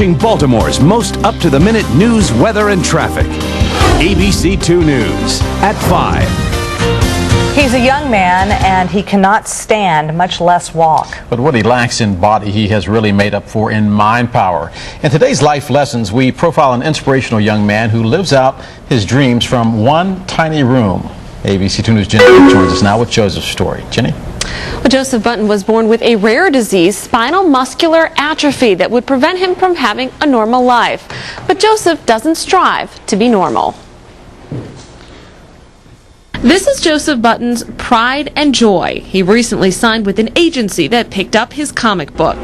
Baltimore's most up-to-the-minute news, weather, and traffic. ABC 2 News at 5. He's a young man and he cannot stand, much less walk. But what he lacks in body, he has really made up for in mind power. In today's Life Lessons, we profile an inspirational young man who lives out his dreams from one tiny room. ABC 2 News' Jenny joins us now with Joseph's story. Jenny? Well, Joseph Button was born with a rare disease, spinal muscular atrophy, that would prevent him from having a normal life. But Joseph doesn't strive to be normal. This is Joseph Button's pride and joy. He recently signed with an agency that picked up his comic book.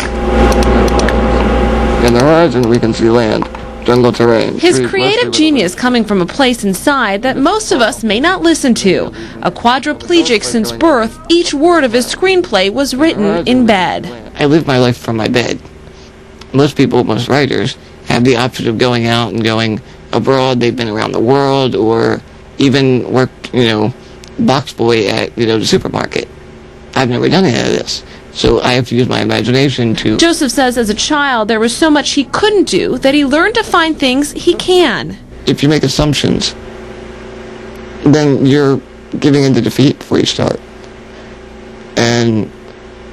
In the horizon, we can see land, jungle terrain. His creative genius coming from a place inside that most of us may not listen to. A quadriplegic since birth, each word of his screenplay was written in bed. I live my life from my bed. Most people, most writers, have the option of going out and going abroad. They've been around the world or even worked, box boy at, the supermarket. I've never done any of this. So I have to use my imagination to... Joseph says as a child there was so much he couldn't do that he learned to find things he can. If you make assumptions, then you're giving into defeat before you start. And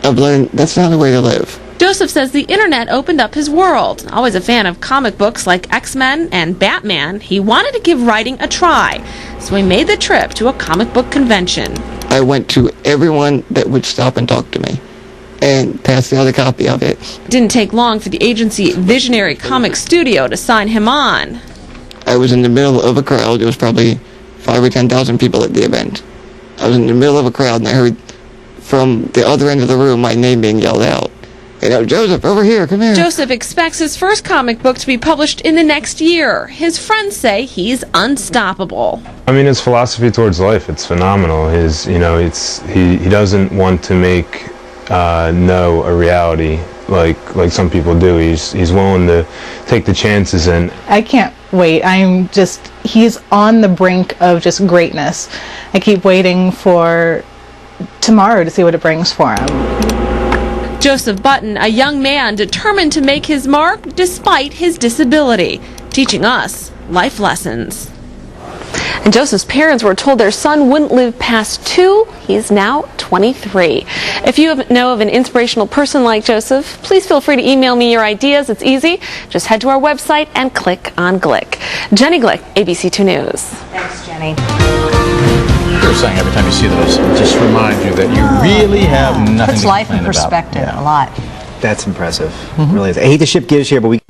I've learned that's not the way to live. Joseph says the internet opened up his world. Always a fan of comic books like X-Men and Batman, he wanted to give writing a try. So he made the trip to a comic book convention. I went to everyone that would stop and talk to me and passed out a copy of it. Didn't take long for the agency Visionary Comic Studio to sign him on. I was in the middle of a crowd. There was probably 5,000 or 10,000 people at the event. I was in the middle of a crowd and I heard from the other end of the room my name being yelled out. Joseph, over here, come here. Joseph expects his first comic book to be published in the next year. His friends say he's unstoppable. I mean, his philosophy towards life, it's phenomenal. He doesn't want to make no a reality like some people do. He's willing to take the chances, and I can't wait. He's on the brink of just greatness. I keep waiting for tomorrow to see what it brings for him. Joseph Button, a young man determined to make his mark despite his disability, teaching us life lessons. And Joseph's parents were told their son wouldn't live past 2. He's now 23. If you know of an inspirational person like Joseph, please feel free to email me your ideas. It's easy. Just head to our website and click on Glick. Jenny Glick, ABC 2 News. Thanks, Jenny. They're saying every time you see those, it just reminds you that you really have nothing Puts to life in complain about. perspective a lot. That's impressive. Really is. I hate to shift gears here, but we